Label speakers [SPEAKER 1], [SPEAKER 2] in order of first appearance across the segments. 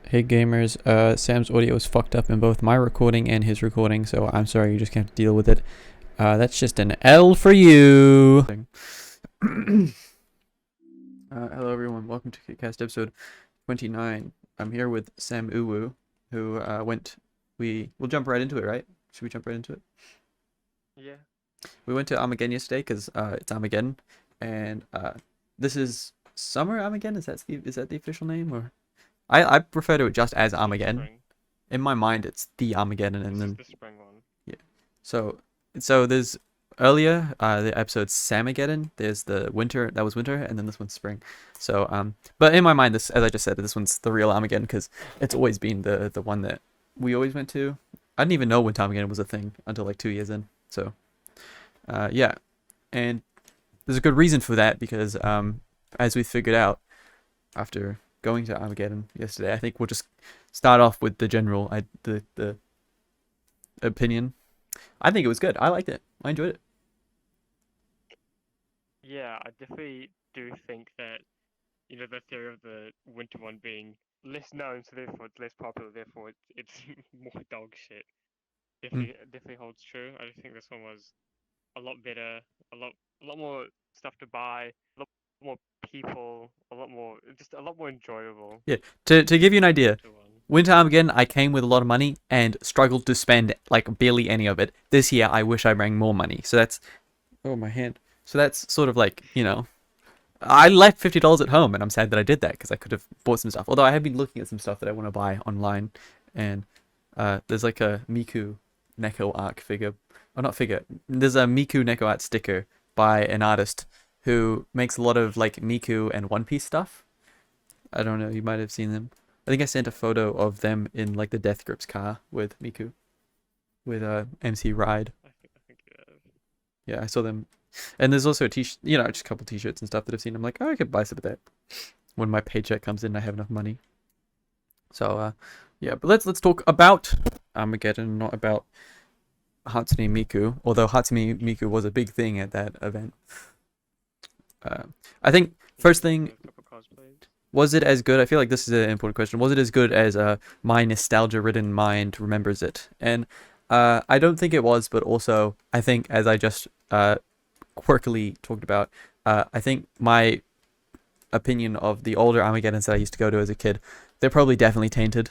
[SPEAKER 1] Hey gamers, Sam's audio is fucked up in both my recording and his recording, so I'm sorry, you just have to deal with it. That's just an L for you. Hello everyone, welcome to kitkast episode 29. I'm here with Sam Uwu, who we'll jump right into it, right? Should we jump right into it?
[SPEAKER 2] Yeah.
[SPEAKER 1] We went to Armageddon yesterday because it's Armageddon, and this is Summer Armageddon. Is that the official name, or I refer to it just as
[SPEAKER 2] It's
[SPEAKER 1] Armageddon.
[SPEAKER 2] spring.
[SPEAKER 1] In my mind, it's the Armageddon, and
[SPEAKER 2] This is
[SPEAKER 1] then
[SPEAKER 2] the spring one.
[SPEAKER 1] yeah. So there's earlier the episode Samageddon. There's the winter, that was winter, and then this one's spring. But in my mind, this, as I just said, this one's the real Armageddon because it's always been the one that we always went to. I didn't even know when Armageddon was a thing until like 2 years in. So yeah, and there's a good reason for that because as we figured out after going to Armageddon yesterday, I think we'll just start off with the general the opinion. I think it was good. I liked it. I enjoyed it.
[SPEAKER 2] Yeah, I definitely do think that, the theory of the winter one being less known, so therefore it's less popular, therefore it's more dog shit.
[SPEAKER 1] Mm.
[SPEAKER 2] Definitely holds true. I just think this one was a lot better, a lot a lot more stuff to buy, a lot more people, a lot more enjoyable
[SPEAKER 1] Yeah. To give you an
[SPEAKER 2] than the
[SPEAKER 1] idea,
[SPEAKER 2] winter one.
[SPEAKER 1] winter Armageddon, I came with a lot of money and struggled to spend like barely any of it. This year, I wish I bring more money. So that's my hand. So that's sort of like I left $50 at home, and I'm sad that I did that because I could have bought some stuff. Although I have been looking at some stuff that I want to buy online, and there's like a Miku Neko Arc figure, or not figure. There's a Miku Neko Art sticker by an artist who makes a lot of like Miku and One Piece stuff. I don't know, you might have seen them. I think I sent a photo of them in like the Death Grip's car with Miku, with MC Ride.
[SPEAKER 2] I think
[SPEAKER 1] Yeah, I saw them. And there's also a t-shirt, just a couple t-shirts and stuff that I've seen. I'm like, oh, I could buy some of that when my paycheck comes in and I have enough money. So yeah, but let's talk about Armageddon, not about Hatsune Miku, although Hatsune Miku was a big thing at that event. Uh, I think first thing,
[SPEAKER 2] those type of cosplays.
[SPEAKER 1] was it as good? I feel like this is an important question. Was it as good as my nostalgia-ridden mind remembers it? And I don't think it was, but also I think, as I just quirkily talked about, I think my opinion of the older Armageddons that I used to go to as a kid, they're probably definitely tainted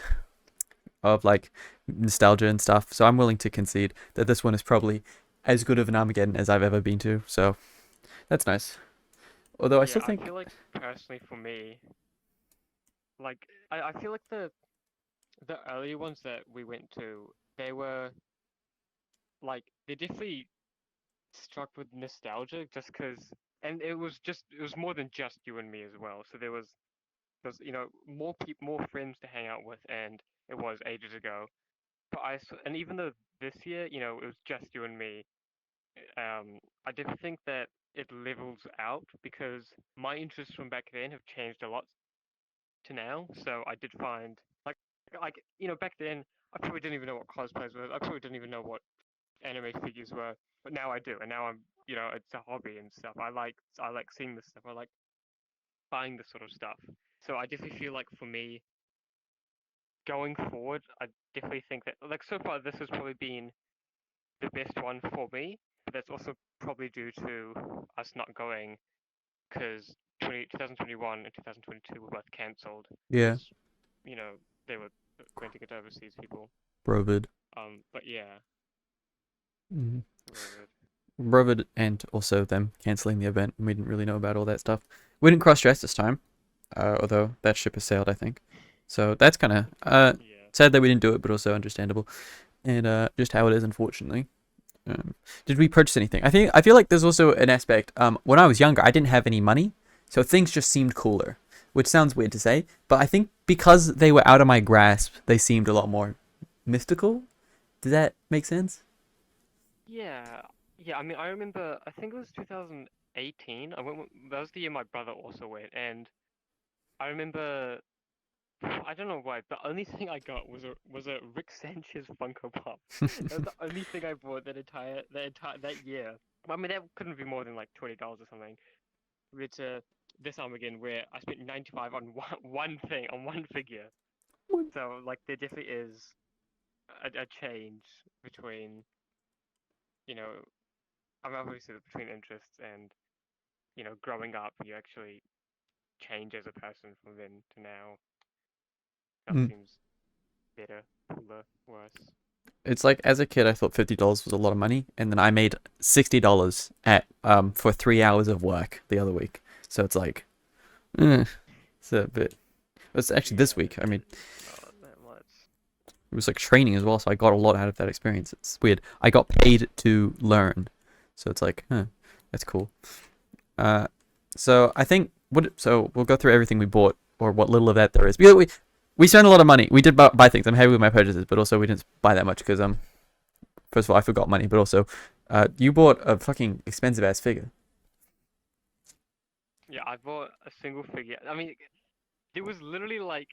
[SPEAKER 1] of like nostalgia and stuff. So I'm willing to concede that this one is probably as good of an Armageddon as I've ever been to. So that's nice. Although I
[SPEAKER 2] Yeah,
[SPEAKER 1] still
[SPEAKER 2] I
[SPEAKER 1] think,
[SPEAKER 2] feel like personally for me, I feel like the early ones that we went to, they were they definitely struck with nostalgia just because, and it was more than just you and me as well. So there was more friends to hang out with, and it was ages ago. And even though this year, it was just you and me, I did think that it levels out because my interests from back then have changed a lot to now. So I did find back then I probably didn't even know what cosplays were. I probably didn't even know what anime figures were, but now I do, and now it's a hobby and stuff. I like seeing this stuff. I like buying this sort of stuff. So I definitely feel like for me going forward, I definitely think that so far this has probably been the best one for me. But that's also probably due to us not going because 2021 and 2022 were both cancelled
[SPEAKER 1] yeah,
[SPEAKER 2] because you know they were renting it to overseas people.
[SPEAKER 1] Brovid.
[SPEAKER 2] But yeah,
[SPEAKER 1] Mm-hmm.
[SPEAKER 2] Rovid.
[SPEAKER 1] Brovid, and also them cancelling the event. We didn't really know about all that stuff. We didn't cross dress this time, although that ship has sailed, I think. So that's kind of
[SPEAKER 2] Yeah.
[SPEAKER 1] sad that we didn't do it, but also understandable. And just how it is, unfortunately. Did we purchase anything? I feel like there's also an aspect. When I was younger, I didn't have any money, so things just seemed cooler, which sounds weird to say, but I think because they were out of my grasp, they seemed a lot more mystical. Does that make sense?
[SPEAKER 2] Yeah, yeah. I mean, I remember. I think it was 2018. That was the year my brother also went, and I remember. I don't know why. The only thing I got was a Rick Sanchez Funko Pop. That was the only thing I bought that year. I mean, that couldn't be more than like $20 or something. It's this time again where I spent 95 on one thing on one figure. So like there definitely is a change between, you know, I mean, obviously between interests and, growing up, you actually change as a person from then to now. Stuff
[SPEAKER 1] Mm.
[SPEAKER 2] seems better, cooler, worse.
[SPEAKER 1] It's like as a kid, I thought $50 was a lot of money, and then I made $60 at for 3 hours of work the other week. So it's like, it's a bit. It's actually this
[SPEAKER 2] Yeah,
[SPEAKER 1] week. I mean,
[SPEAKER 2] not that much.
[SPEAKER 1] it was like training as well, so I got a lot out of that experience. It's weird. I got paid to learn, so it's like, that's cool. Uh, so I think so we'll go through everything we bought or what little of that there is. We spent a lot of money. We did buy things. I'm happy with my purchases, but also we didn't buy that much because first of all I forgot money, but also you bought a fucking expensive ass figure.
[SPEAKER 2] Yeah, I bought a single figure. I mean, there was literally like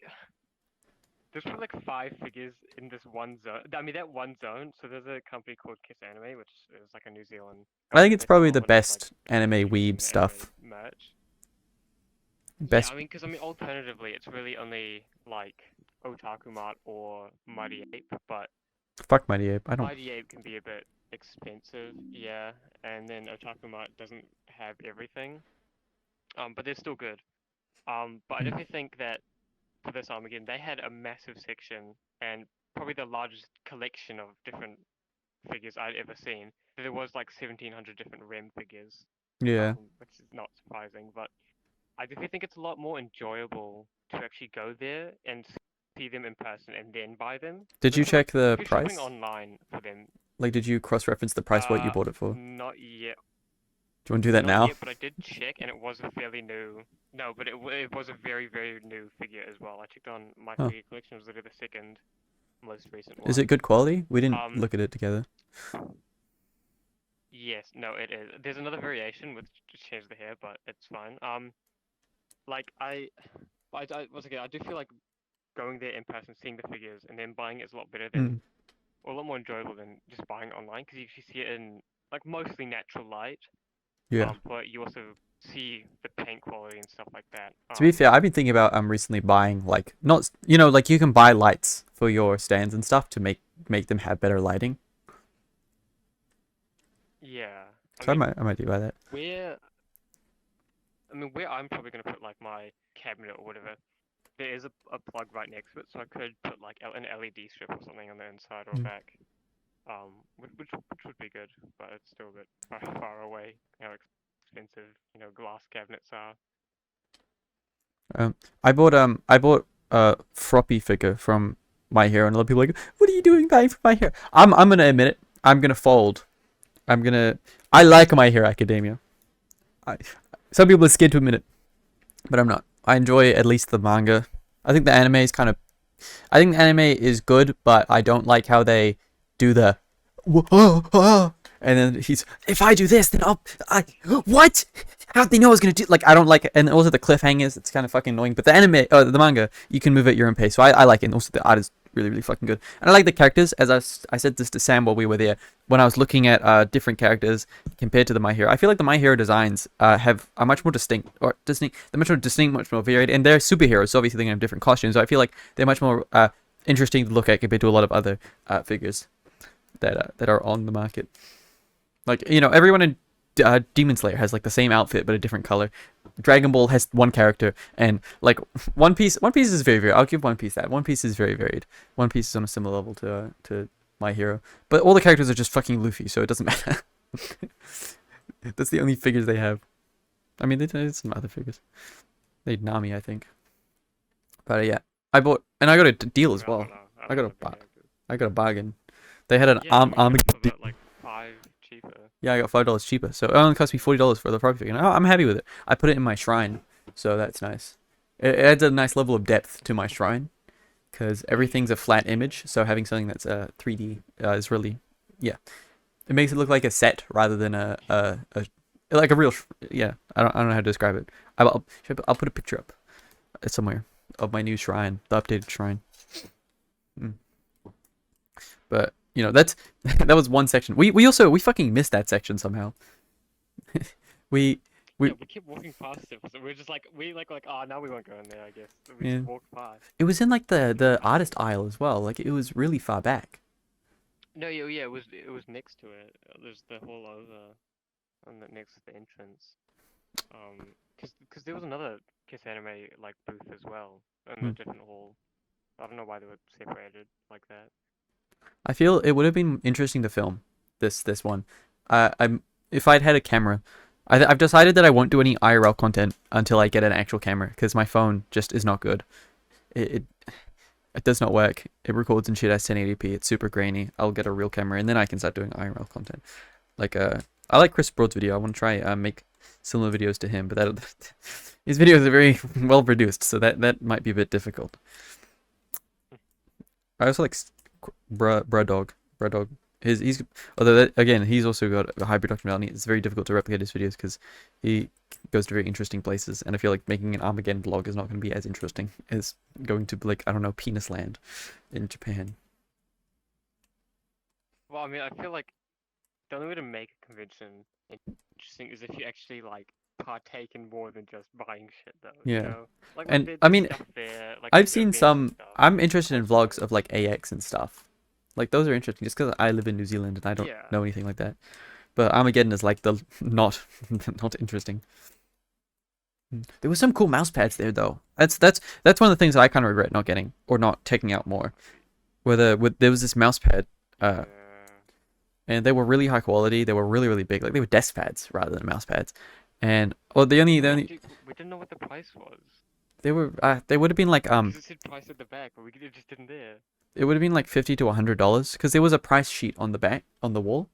[SPEAKER 2] there's probably like 5 figures in this one zone. I mean, that one zone. So there's a company called Kiss Anime, which is like a New Zealand
[SPEAKER 1] I think
[SPEAKER 2] company.
[SPEAKER 1] it's
[SPEAKER 2] They sell
[SPEAKER 1] probably
[SPEAKER 2] a
[SPEAKER 1] the
[SPEAKER 2] lot of like
[SPEAKER 1] best anime weeb
[SPEAKER 2] interesting anime
[SPEAKER 1] stuff.
[SPEAKER 2] merch. Yeah,
[SPEAKER 1] Best.
[SPEAKER 2] I mean, because I mean, alternatively, it's really only like Otaku Mart or Mighty Ape, but
[SPEAKER 1] Fuck Mighty Ape. I don't.
[SPEAKER 2] Mighty Ape can be a bit expensive, yeah, and then Otaku Mart doesn't have everything, but they're still good. But I
[SPEAKER 1] Mm.
[SPEAKER 2] definitely think that for this Armageddon, they had a massive section and probably the largest collection of different figures I'd ever seen. There was like 1,700 different REM figures,
[SPEAKER 1] Yeah.
[SPEAKER 2] which is not surprising, but I definitely think it's a lot more enjoyable to actually go there and see them in person and then buy them.
[SPEAKER 1] Did
[SPEAKER 2] Because I
[SPEAKER 1] you
[SPEAKER 2] feel like
[SPEAKER 1] check the
[SPEAKER 2] if you're shopping
[SPEAKER 1] price?
[SPEAKER 2] online for them,
[SPEAKER 1] Like, did you cross-reference the price what you bought it for?
[SPEAKER 2] not yet,
[SPEAKER 1] Do you want to do that
[SPEAKER 2] not
[SPEAKER 1] now?
[SPEAKER 2] yet, but I did check and it was a fairly new. No, but it was a very very new figure as well. I checked on my
[SPEAKER 1] Huh.
[SPEAKER 2] figure collection. It was literally the second most recent
[SPEAKER 1] Is it
[SPEAKER 2] one.
[SPEAKER 1] good quality? We didn't
[SPEAKER 2] Um,
[SPEAKER 1] look at it together.
[SPEAKER 2] yes, no, it is. There's another variation with just change the hair, but it's fine. Like once again, I do feel like going there in person, seeing the figures, and then buying it is a lot better than,
[SPEAKER 1] Mm.
[SPEAKER 2] or a lot more enjoyable than just buying it online because you actually see it in like mostly natural light.
[SPEAKER 1] Yeah.
[SPEAKER 2] But you also see the paint quality and stuff like that.
[SPEAKER 1] To be fair, I've been thinking about recently buying like not like you can buy lights for your stands and stuff to make them have better lighting.
[SPEAKER 2] Yeah, I
[SPEAKER 1] So
[SPEAKER 2] mean,
[SPEAKER 1] I might do buy that.
[SPEAKER 2] where where I'm probably gonna put like my cabinet or whatever, there is a plug right next to it, so I could put like an LED strip or something on the inside or
[SPEAKER 1] Mm.
[SPEAKER 2] back. Which would be good, but it's still a bit far away. How expensive, glass cabinets are.
[SPEAKER 1] I bought a Froppy figure from My Hero, and a lot of people are like, what are you doing buying from My Hero? I'm gonna admit it. I'm gonna fold. I like My Hero Academia. I Some people are scared to admit it, but I'm not. I enjoy at least the manga. I think the anime is kind of. I think the anime is good, but I don't like how they do the. And then he's, if I do this, then what? How do they know I was gonna do? Like, I don't like it. And also the cliffhangers. It's kind of fucking annoying. But the anime, the manga, you can move at your own pace. So I like it. And also the art is really really fucking good. And I like the characters. As I said this to Sam while we were there, when I was looking at different characters compared to the My Hero, I feel like the My Hero designs are much more distinct, or distinct. They're much more distinct, much more varied, and they're superheroes. So obviously they're gonna have different costumes. So I feel like they're much more interesting to look at compared to a lot of other figures that are on the market. Like, everyone in Demon Slayer has like the same outfit but a different color. Dragon Ball has one character, and like One Piece is very very. I'll give One Piece that. One Piece is very varied. One Piece is on a similar level to My Hero, but all the characters are just fucking Luffy, so it doesn't matter. That's the only figures they have. I mean, there's some other figures. They had Nami, I think. But yeah, I bought, and I got a deal as
[SPEAKER 2] I
[SPEAKER 1] well.
[SPEAKER 2] don't know. I
[SPEAKER 1] I
[SPEAKER 2] don't
[SPEAKER 1] got
[SPEAKER 2] know the characters.
[SPEAKER 1] I got a bargain. They had an
[SPEAKER 2] Yeah, I mean,
[SPEAKER 1] arm.
[SPEAKER 2] you got it for about like 5 cheaper.
[SPEAKER 1] Yeah, I got $5 cheaper, so it only cost me $40 for the Pro figure. And I'm happy with it. I put it in my shrine, so that's nice. It adds a nice level of depth to my shrine, because everything's a flat image. So having something that's 3D is really, yeah, it makes it look like a set rather than a like a real. Yeah, I don't know how to describe it. I'll put a picture up somewhere of my new shrine, the updated shrine. Mm. But that's that was one section. We fucking missed that section somehow. we We
[SPEAKER 2] we kept walking past it. So we're just like oh now we won't go in there. I guess so we
[SPEAKER 1] yeah.
[SPEAKER 2] just walked past.
[SPEAKER 1] It was in like the artist aisle as well. Like it was really far back.
[SPEAKER 2] No, yeah, it was next to it. There's the hall over, and next to the entrance. Cause there was another Kiss Anime like booth as well in
[SPEAKER 1] Hmm.
[SPEAKER 2] a different hall. I don't know why they were separated like that.
[SPEAKER 1] I feel it would have been interesting to film this one. I'm if I'd had a camera. I've decided that I won't do any IRL content until I get an actual camera because my phone just is not good. It it does not work. It records and shit at 1080p. It's super grainy. I'll get a real camera and then I can start doing IRL content. Like I like Chris Broad's video. I want to try make similar videos to him, but that his videos are very well produced, so that might be a bit difficult. I also like Bruh Dog. He's although that, again he's also got a high production value. It's very difficult to replicate his videos because he goes to very interesting places, and I feel like making an Armageddon vlog is not going to be as interesting as going to like I don't know Penis Land in Japan.
[SPEAKER 2] Well, I mean, I feel like the only way to make a convention interesting is if you actually like partake in more than just buying shit, though. You
[SPEAKER 1] Yeah,
[SPEAKER 2] know,
[SPEAKER 1] and I
[SPEAKER 2] there's
[SPEAKER 1] mean
[SPEAKER 2] stuff there, like
[SPEAKER 1] I've
[SPEAKER 2] the
[SPEAKER 1] seen
[SPEAKER 2] events and
[SPEAKER 1] some.
[SPEAKER 2] stuff,
[SPEAKER 1] I'm interested in vlogs
[SPEAKER 2] concerts.
[SPEAKER 1] of like AX and stuff. Like those are interesting, just because I live in New Zealand and I don't
[SPEAKER 2] Yeah.
[SPEAKER 1] know anything like that. But Armageddon is like the not not interesting. There was some cool mouse pads there though. That's one of the things I kind of regret not getting or not taking out more. There was this mouse pad, uh,
[SPEAKER 2] Yeah.
[SPEAKER 1] and they were really high quality. They were really big. Like they were desk pads rather than mouse pads. And well,
[SPEAKER 2] We didn't know what the price was
[SPEAKER 1] they would have been like
[SPEAKER 2] because it said price at the back, but it just didn't there.
[SPEAKER 1] it would have been like $50 to $100 because there was a price sheet on the back on the wall.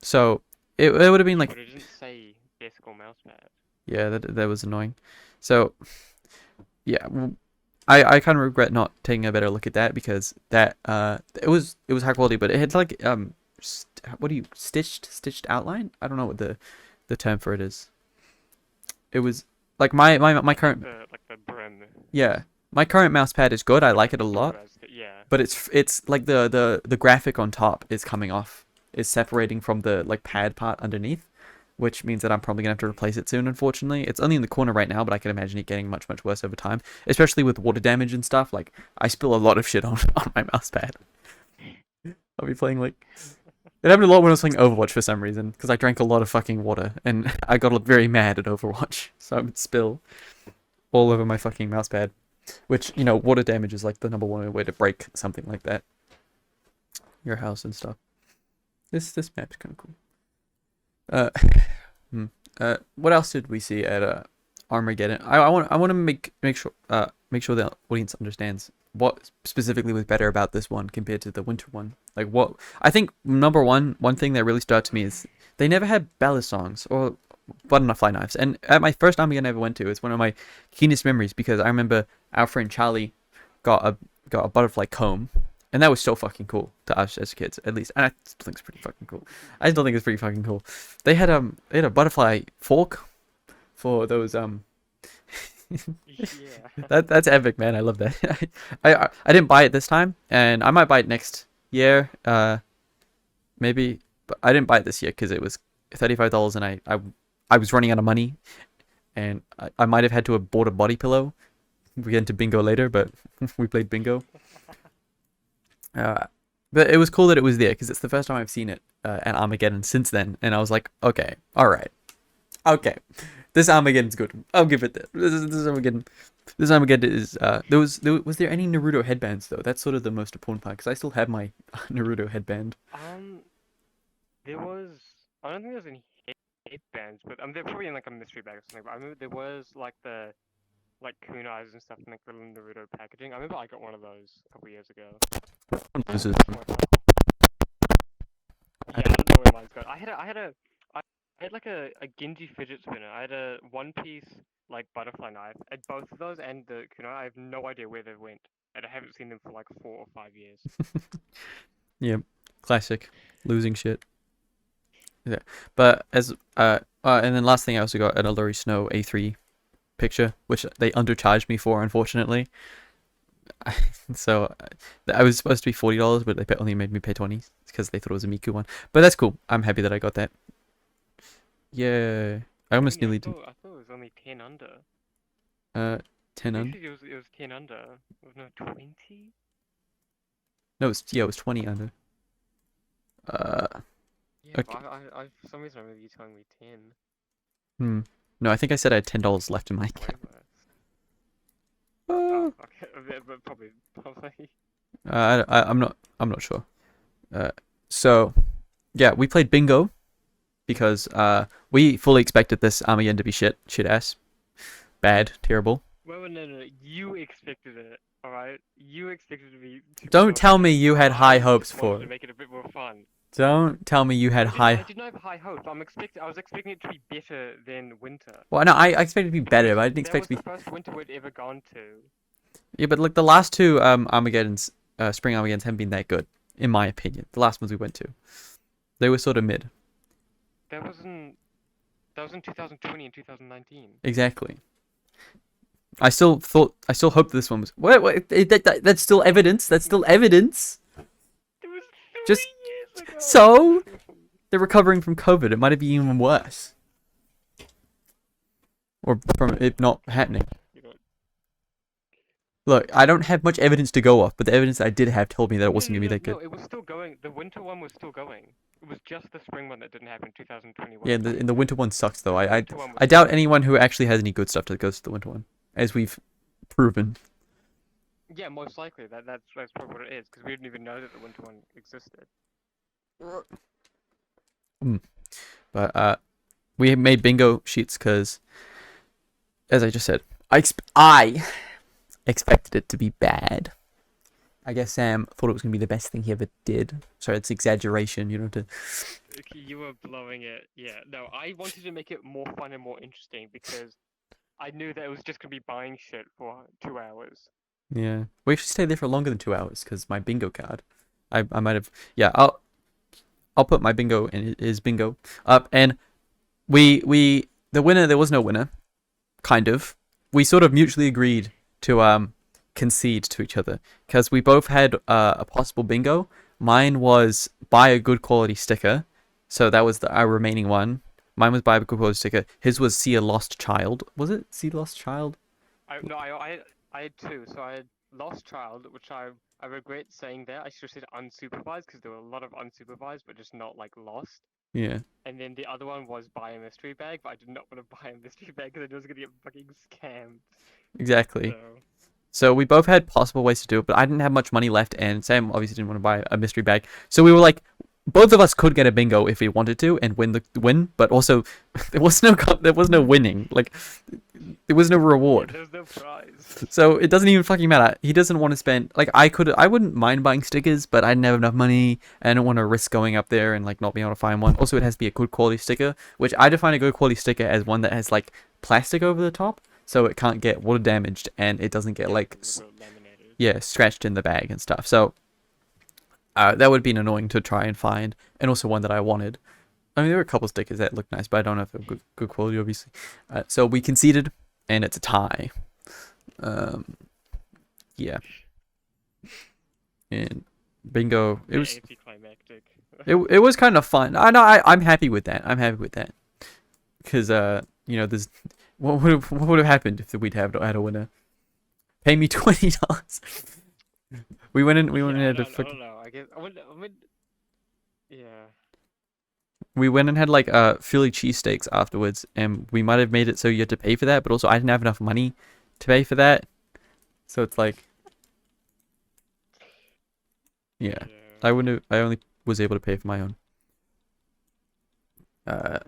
[SPEAKER 1] So it would have been like
[SPEAKER 2] But it didn't say desk or mouse pad.
[SPEAKER 1] yeah that was annoying. So yeah, I kind of regret not taking a better look at that because that it was high quality, but it had like what do you stitched outline? I don't know what the term for it is. It was like my current
[SPEAKER 2] Like the brim.
[SPEAKER 1] yeah my current mouse pad is good. I like it a
[SPEAKER 2] Sort of
[SPEAKER 1] lot,
[SPEAKER 2] yeah.
[SPEAKER 1] but it's like the graphic on top is coming off, is separating from the like pad part underneath, which means that I'm probably gonna have to replace it soon. Unfortunately, it's only in the corner right now, but I can imagine it getting much worse over time, especially with water damage and stuff. Like I spill a lot of shit on on my mouse pad. I'll be playing like it happened a lot when I was playing Overwatch for some reason because I drank a lot of fucking water and I got very mad at Overwatch, so I would spill all over my fucking mouse pad. Which, you know, water damage is like the number one way to break something like that. Your house and stuff. This map's kind of cool. Uh, what else did we see at Armageddon? I want to make sure the audience understands what specifically was better about this one compared to the winter one. Like what I think number one thing that really stood out to me is they never had ballad songs or butterfly knives. And at my first Armageddon I ever went to, it's one of my keenest memories because I remember our friend Charlie got a butterfly comb, and that was so fucking cool to us as kids, at least. And I still think it's pretty fucking cool. I still think it's pretty fucking cool. They had a butterfly fork for those
[SPEAKER 2] Yeah.
[SPEAKER 1] that's epic, man. I love that. I didn't buy it this time, and I might buy it next year. Maybe, but I didn't buy it this year because it was $35, and I was running out of money, and I might have had to have bought a body pillow. We get into bingo later, but we played bingo. But it was cool that it was there because it's the first time I've seen it at Armageddon since then, and I was like, okay, all right, okay, this Armageddon's good. I'll give it that. This Armageddon. This Armageddon is. Was there any Naruto headbands though? That's sort of the most important part because I still have my Naruto headband.
[SPEAKER 2] There was. I don't think there was any headbands, but they're probably in like a mystery bag or something. But I remember there was like the kunais and stuff in like the Naruto packaging. I remember I got one of those a couple years ago.
[SPEAKER 1] This is
[SPEAKER 2] Yeah, I don't know where mine's gone. I had like a Genji fidget spinner. I had a one piece like butterfly knife. At both of those and the kunai, I have no idea where they went, and I haven't seen them for like 4 or 5 years.
[SPEAKER 1] yeah, classic losing shit. Yeah, but and then last thing I also got an Alluri Snow A3 picture, which they undercharged me for, unfortunately. So I was supposed to be $40, but they only made me pay 20 because they thought it was a Miku one. But that's cool. I'm happy that I got that. Yeah. I almost
[SPEAKER 2] Really?
[SPEAKER 1] nearly did.
[SPEAKER 2] I thought it was only 10 under.
[SPEAKER 1] 10
[SPEAKER 2] You
[SPEAKER 1] under.
[SPEAKER 2] said it was 10 under. It was no 20?
[SPEAKER 1] No, it was 20 under.
[SPEAKER 2] Yeah, but
[SPEAKER 1] Okay.
[SPEAKER 2] for some reason I remember you telling me 10.
[SPEAKER 1] Hmm. No, I think I said I had $10 left in my
[SPEAKER 2] Way
[SPEAKER 1] account.
[SPEAKER 2] worse. Oh,
[SPEAKER 1] Uh,
[SPEAKER 2] okay. But probably.
[SPEAKER 1] I'm not sure. Uh, so yeah, we played bingo because we fully expected this Armageddon to be shit ass, bad, terrible.
[SPEAKER 2] Well, no. You expected it, alright? You expected it to be
[SPEAKER 1] Don't
[SPEAKER 2] dog
[SPEAKER 1] tell me
[SPEAKER 2] shit.
[SPEAKER 1] you had high
[SPEAKER 2] I
[SPEAKER 1] hopes
[SPEAKER 2] just
[SPEAKER 1] for
[SPEAKER 2] wanted to
[SPEAKER 1] it.
[SPEAKER 2] make it a bit more fun.
[SPEAKER 1] Don't tell me you had
[SPEAKER 2] I
[SPEAKER 1] high.
[SPEAKER 2] didn't have high hopes. I was expecting it to be better than winter.
[SPEAKER 1] Well, no, I expected it to be better, but I didn't
[SPEAKER 2] That
[SPEAKER 1] expect
[SPEAKER 2] was
[SPEAKER 1] it to
[SPEAKER 2] the
[SPEAKER 1] be.
[SPEAKER 2] first winter we'd ever gone to.
[SPEAKER 1] Yeah, but like the last two Armageddons, spring Armageddons haven't been that good, in my opinion. The last ones we went to, they were sort of mid.
[SPEAKER 2] That was in 2020 and 2019.
[SPEAKER 1] Exactly. I still hoped this one was. That's still evidence. That's still evidence.
[SPEAKER 2] It was
[SPEAKER 1] Just
[SPEAKER 2] 3 years ago.
[SPEAKER 1] so they're recovering from COVID. It might have been even worse, or from it not happening.
[SPEAKER 2] You know,
[SPEAKER 1] Look, I don't have much evidence to go off, but the evidence I did have told me that it wasn't gonna be that good.
[SPEAKER 2] no, it was still going. The winter one was still going. It was just the spring one that didn't happen in 2021.
[SPEAKER 1] Yeah, and the winter one sucks though.
[SPEAKER 2] The winter one was
[SPEAKER 1] I doubt
[SPEAKER 2] still
[SPEAKER 1] anyone who actually has any good stuff to goes to the winter one, as we've proven.
[SPEAKER 2] Yeah, most likely that's probably what it is because we didn't even know that the winter one existed.
[SPEAKER 1] But we made bingo sheets because, as I just said, I expected it to be bad. I guess Sam thought it was gonna be the best thing he ever did. Sorry, it's exaggeration, to.
[SPEAKER 2] Okay, you were blowing it. Yeah, no, I wanted to make it more fun and more interesting because I knew that it was just gonna be buying shit for 2 hours.
[SPEAKER 1] Yeah, we actually stayed there for longer than 2 hours because my bingo card. I might have. Yeah, I'll put my bingo in his bingo up, and the winner. There was no winner. Kind of. We sort of mutually agreed to concede to each other because we both had a possible bingo. Mine was buy a good quality sticker, so that was our remaining one. Mine was buy a good quality sticker. His was see a lost child. Was it see lost child?
[SPEAKER 2] I had two. So I had Lost Child, which I regret saying that. I should have said unsupervised because there were a lot of unsupervised, but just not like lost.
[SPEAKER 1] Yeah,
[SPEAKER 2] And then the other one was buy a mystery bag, but I did not want to buy a mystery bag because I knew I was gonna get fucking scammed.
[SPEAKER 1] exactly.
[SPEAKER 2] So
[SPEAKER 1] So we both had possible ways to do it, but I didn't have much money left, and Sam obviously didn't want to buy a mystery bag. So we were like, both of us could get a bingo if we wanted to and win, but also there was no winning. Like there was no reward.
[SPEAKER 2] there's no prize.
[SPEAKER 1] So it doesn't even fucking matter. He doesn't want to spend like I wouldn't mind buying stickers, but I didn't have enough money. And I don't want to risk going up there and like not being able to find one. Also, it has to be a good quality sticker, which I define a good quality sticker as one that has like plastic over the top, so it can't get water damaged and it doesn't get like
[SPEAKER 2] Laminated.
[SPEAKER 1] scratched in the bag and stuff. So that would have been annoying to try and find, and also one that I wanted. I mean, there were a couple stickers that looked nice, but I don't know if they're good quality, obviously. So we conceded, and it's a tie. Yeah. And bingo, it was
[SPEAKER 2] anticlimactic.
[SPEAKER 1] it was kind of fun. I'm happy with that. I'm happy with that because there's what would have happened if we'd had a winner. Pay me $20. We went in and had a
[SPEAKER 2] I don't know. I guess I went. Yeah.
[SPEAKER 1] We went and had like Philly cheesesteaks afterwards, and we might have made it so you had to pay for that, but also I didn't have enough money to pay for that, so it's like, yeah, I wouldn't have, I only was able to pay for my own. I'm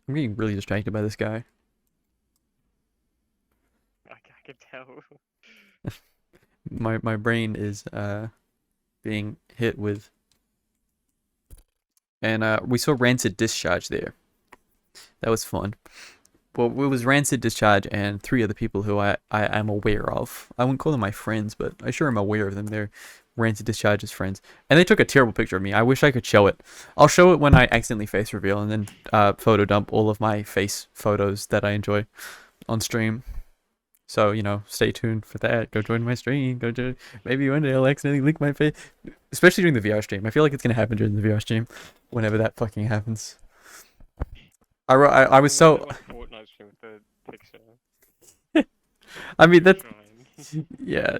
[SPEAKER 1] getting really distracted by this guy.
[SPEAKER 2] I can tell.
[SPEAKER 1] My brain is being hit with, and we saw Rancid Discharge there. That was fun. Well, it was Rancid Discharge and three other people who I am aware of. I wouldn't call them my friends, but I sure am aware of them. They're Rancid Discharge's friends. And they took a terrible picture of me. I wish I could show it. I'll show it when I accidentally face reveal and then photo dump all of my face photos that I enjoy on stream. So, stay tuned for that. Go join my stream. Maybe one day I'll accidentally link my face. Especially during the VR stream. I feel like it's going to happen during the VR stream. Whenever that fucking happens. I was
[SPEAKER 2] Someone
[SPEAKER 1] so.
[SPEAKER 2] did a Fortnite stream with the picture.
[SPEAKER 1] I mean, that's
[SPEAKER 2] Shrine.
[SPEAKER 1] yeah.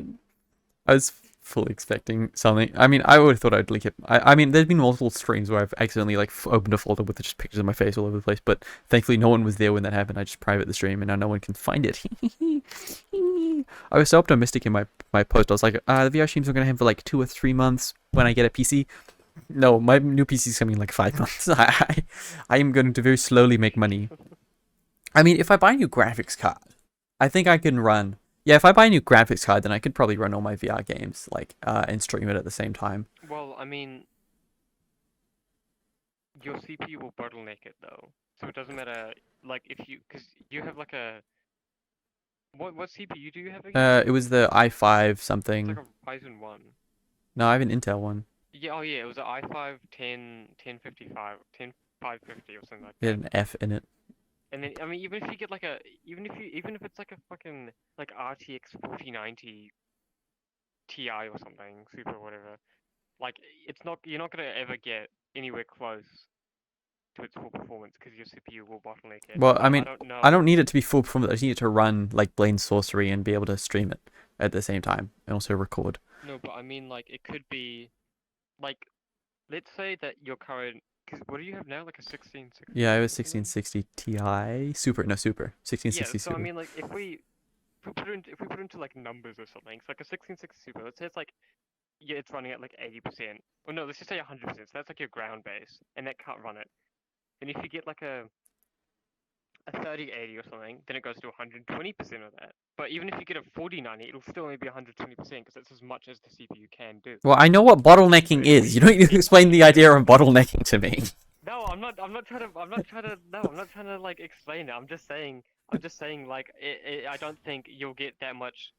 [SPEAKER 1] I was fully expecting something. I mean, I would have thought I'd leak it. I mean, there's been multiple streams where I've accidentally like opened a folder with just pictures of my face all over the place, but thankfully no one was there when that happened. I just private the stream, and now no one can find it. I was so optimistic in my post. I was like, the VR streams are gonna have for like 2 or 3 months when I get a PC. No, my new PC is coming in like 5 months. I am going to very slowly make money. I mean, if I buy a new graphics card, I think I can run. Yeah, if I buy a new graphics card, then I could probably run all my VR games like and stream it at the same time.
[SPEAKER 2] Well, I mean, your CPU will bottleneck it though, so it doesn't matter. Like if you, because you have like a what CPU do you have again?
[SPEAKER 1] It was the i5
[SPEAKER 2] It's like
[SPEAKER 1] something.
[SPEAKER 2] a Ryzen one.
[SPEAKER 1] No, I have an Intel one.
[SPEAKER 2] Yeah, oh yeah, it was an i5 1055, 10550 or something like
[SPEAKER 1] It had
[SPEAKER 2] that.
[SPEAKER 1] an F in it.
[SPEAKER 2] And then I mean, even if you get like a, even if it's like a fucking like RTX 4090 Ti or something, super whatever, like it's not, you're not gonna ever get anywhere close to its full performance because your CPU will bottleneck it.
[SPEAKER 1] Well, I
[SPEAKER 2] So I
[SPEAKER 1] mean,
[SPEAKER 2] don't
[SPEAKER 1] I
[SPEAKER 2] know.
[SPEAKER 1] don't need it to be full performance. I just need it to run like Blade Sorcery and be able to stream it at the same time and also record.
[SPEAKER 2] No, but I mean like it could be like, let's say that your current, because what do you have now, like a 1660
[SPEAKER 1] Yeah, it was
[SPEAKER 2] or something?
[SPEAKER 1] 1660 Ti Super. No, Super.
[SPEAKER 2] Yeah,
[SPEAKER 1] 1660
[SPEAKER 2] so I
[SPEAKER 1] Super.
[SPEAKER 2] mean like if we put it into, if we put it into like numbers or something, it's like a 1660 Super. Let's say it's like, yeah, it's running at like 80%. Or no, let's just say 100%. So that's like your ground base, and that can't run it. And if you get like a 3080 or something, then it goes to 120% of that. But even if you get a 4090, it'll still only be 120% because that's as much as the CPU can do.
[SPEAKER 1] Well, I know what
[SPEAKER 2] So
[SPEAKER 1] bottlenecking
[SPEAKER 2] if
[SPEAKER 1] is.
[SPEAKER 2] we
[SPEAKER 1] You don't need to explain the
[SPEAKER 2] if
[SPEAKER 1] idea of bottlenecking to me.
[SPEAKER 2] no, I'm not trying to. I'm not trying to. No, I'm not trying to like explain it. I'm just saying. I'm just saying like I don't think you'll get that much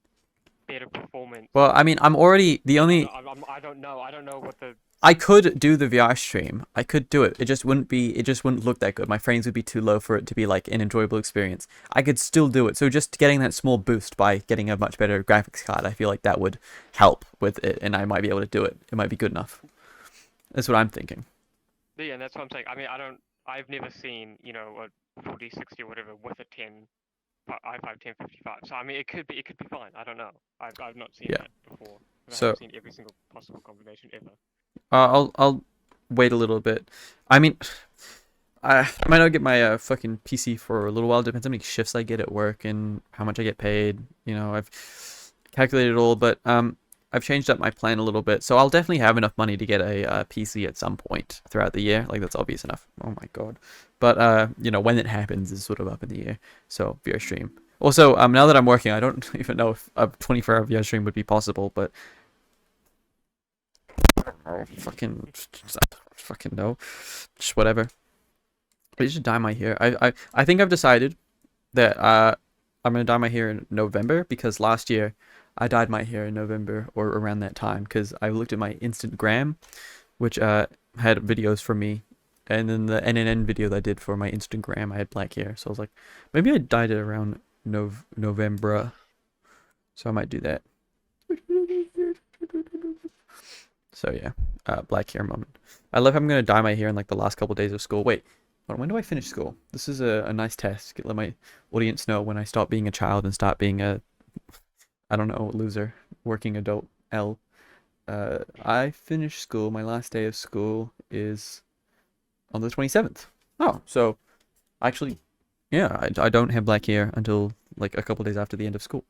[SPEAKER 2] better performance.
[SPEAKER 1] Well, I mean, I'm already the only.
[SPEAKER 2] I don't know. I don't know what the.
[SPEAKER 1] I could do the VR stream. I could do it. It just wouldn't be. It just wouldn't look that good. My frames would be too low for it to be like an enjoyable experience. I could still do it. So just getting that small boost by getting a much better graphics card, I feel like that would help with it, and I might be able to do it. It might be good enough. That's what I'm thinking.
[SPEAKER 2] Yeah, and that's what I'm saying. I mean, I don't. I've never seen, you know, a 4060 or whatever with a 10 i5 1055. So I mean, it could be fine. I don't know. I've not seen
[SPEAKER 1] Yeah.
[SPEAKER 2] that before. I
[SPEAKER 1] So
[SPEAKER 2] haven't seen every single possible combination ever.
[SPEAKER 1] I'll wait a little bit. I mean, I might not get my fucking PC for a little while. Depends how many shifts I get at work and how much I get paid. You know, I've calculated it all, but I've changed up my plan a little bit. So I'll definitely have enough money to get a PC at some point throughout the year. Like that's obvious enough. Oh my god. But you know, when it happens is sort of up in the air. So VR stream. Also, now that I'm working, I don't even know if a 24-hour VR stream would be possible, but oh, fucking no. Just whatever. I should dye my hair. I think I've decided that I'm gonna dye my hair in November because last year I dyed my hair in November or around that time because I looked at my Instagram, which had videos for me, and then the NNN video that I did for my Instagram I had black hair, so I was like, maybe I dyed it around November, so I might do that. So yeah, black hair moment. I love how I'm gonna dye my hair in like the last couple days of school. Wait, when do I finish school? This is a nice test. Let my audience know when I stop being a child and start being a, I don't know, loser, working adult L. I finish school. My last day of school is on the 27th. Oh, so actually, yeah, I don't have black hair until like a couple days after the end of school.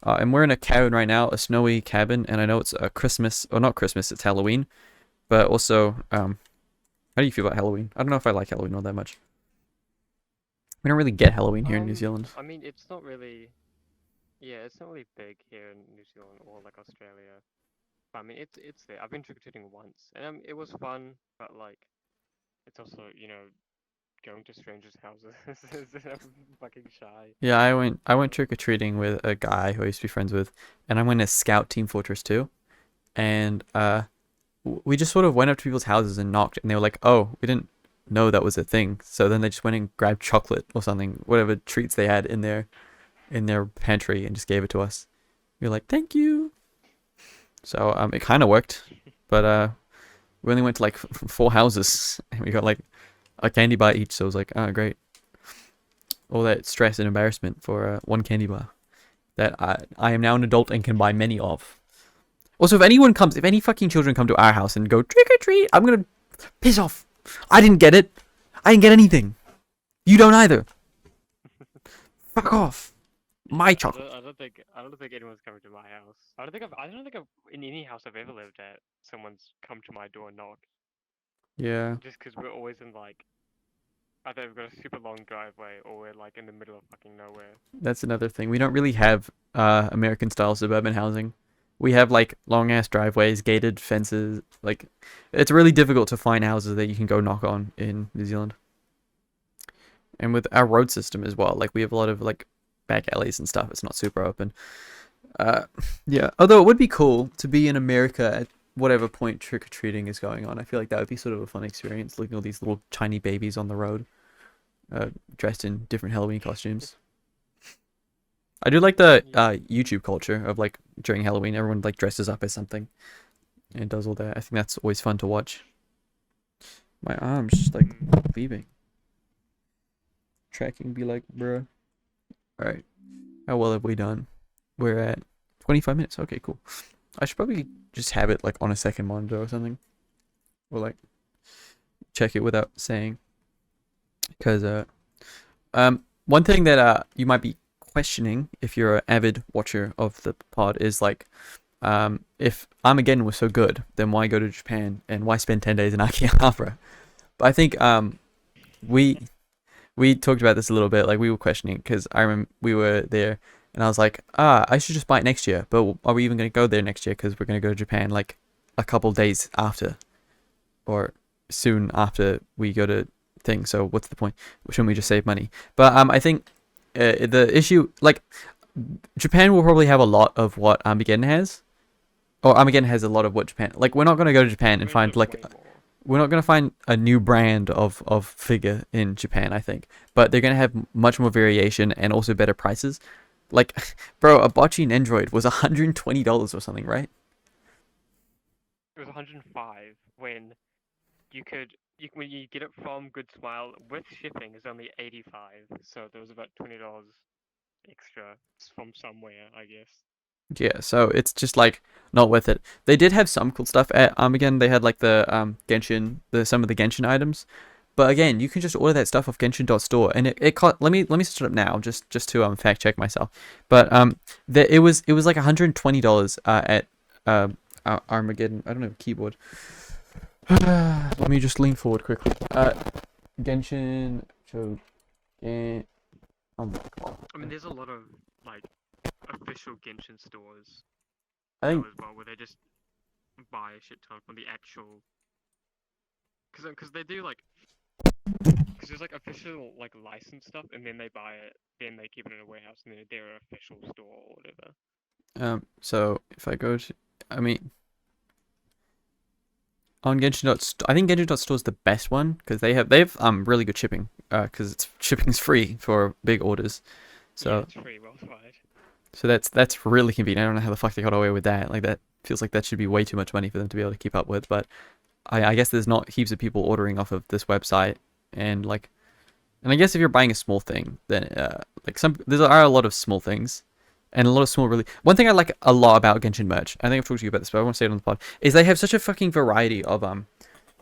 [SPEAKER 1] And we're in a cabin right now, a snowy cabin, and I know it's Christmas, or not Christmas, it's Halloween. But also, how do you feel about Halloween? I don't know if I like Halloween all that much. We don't really get Halloween here in New Zealand.
[SPEAKER 2] I mean, it's not really. Yeah, it's not really big here in New Zealand or like Australia. But I mean, it's there. I've been trick or treating once, and it was fun. But like, it's also, you know, going to strangers' houses. I'm fucking shy.
[SPEAKER 1] Yeah, I went trick or treating with a guy who I used to be friends with, and I went as Scout Team Fortress 2, and we just sort of went up to people's houses and knocked, and they were like, "Oh, we didn't know that was a thing." So then they just went and grabbed chocolate or something, whatever treats they had in their pantry, and just gave it to us. We were like, "Thank you." So it kind of worked, but we only went to like 4 houses, and we got like a candy bar each. So I was like, oh great, all that stress and embarrassment for one candy bar that I am now an adult and can buy many of. Also, if any fucking children come to our house and go trick or treat, I'm gonna piss off. I didn't get it. I didn't get anything. You don't either. Fuck off. My chocolate.
[SPEAKER 2] I don't think anyone's coming to my house. I don't think I've in any house I've ever lived at. Someone's come to my door and knocked.
[SPEAKER 1] Yeah,
[SPEAKER 2] Just because we're always in like either we've got a super long driveway or we're like in the middle of fucking nowhere.
[SPEAKER 1] that's another thing. We don't really have American style suburban housing. We have like long ass driveways, gated fences. Like, it's really difficult to find houses that you can go knock on in New Zealand. And with our road system as well, like we have a lot of like back alleys and stuff. It's not super open. Yeah. Although it would be cool to be in America at whatever point trick or treating is going on. I feel like that would be sort of a fun experience, looking at all these little tiny babies on the road, dressed in different Halloween costumes. I do like the YouTube culture of like during Halloween, everyone like dresses up as something and does all that. I think that's always fun to watch. My arm's just like leaving. Tracking be like, bruh. All right. How well have we done? We're at 25 minutes. Okay, cool. I should probably just have it like on a second monitor or something, or like check it without saying. Because one thing that you might be questioning if you're an avid watcher of the pod is like, if Armageddon was so good, then why go to Japan and why spend 10 days in Akihabara? But I think we talked about this a little bit. Like, we were questioning because I remember we were there and I was like, I should just buy it next year. But are we even going to go there next year? Because we're going to go to Japan like a couple days after, or soon after we go to thing. So what's the point? Shouldn't we just save money? But I think the issue, like, Japan will probably have a lot of what Armageddon has, or Armageddon has a lot of what Japan. Like, we're not going to go to Japan and find like. We're not going to find a new brand of figure in Japan, I think. But they're going to have much more variation and also better prices. Like, bro, a bocce Nendroid was $120 or something, right?
[SPEAKER 2] It was 105 when when you get it from Good Smile with shipping is only 85. So there was about $20 extra from somewhere, I guess.
[SPEAKER 1] Yeah, so it's just like not worth it. They did have some cool stuff at Armageddon. They had like the Genshin, some of the Genshin items. But again, you can just order that stuff off Genshin.store, and it cost. Let me set it up now, just to fact check myself. But it was like $120 at Armageddon. I don't have a keyboard. Let me just lean forward quickly. Genshin. So, oh my god.
[SPEAKER 2] I mean, there's a lot of like official Genshin stores
[SPEAKER 1] I think
[SPEAKER 2] as well, where they just buy a shit ton from the actual. Because they do like. Because there's like official like licensed stuff, and then they buy it, then they keep it in a warehouse, and then they're an official store or whatever.
[SPEAKER 1] So if I go to, I mean, on Genshin. I think Genshin.store is the best one because they have really good shipping. Because shipping's free for big orders. So
[SPEAKER 2] yeah, it's free worldwide.
[SPEAKER 1] So that's really convenient. I don't know how the fuck they got away with that. Like, that feels like that should be way too much money for them to be able to keep up with. But I guess there's not heaps of people ordering off of this website, and I guess if you're buying a small thing, then like there are a lot of small things, and a lot of small really. One thing I like a lot about Genshin merch, I think I've talked to you about this, but I want to say it on the pod, is they have such a fucking variety of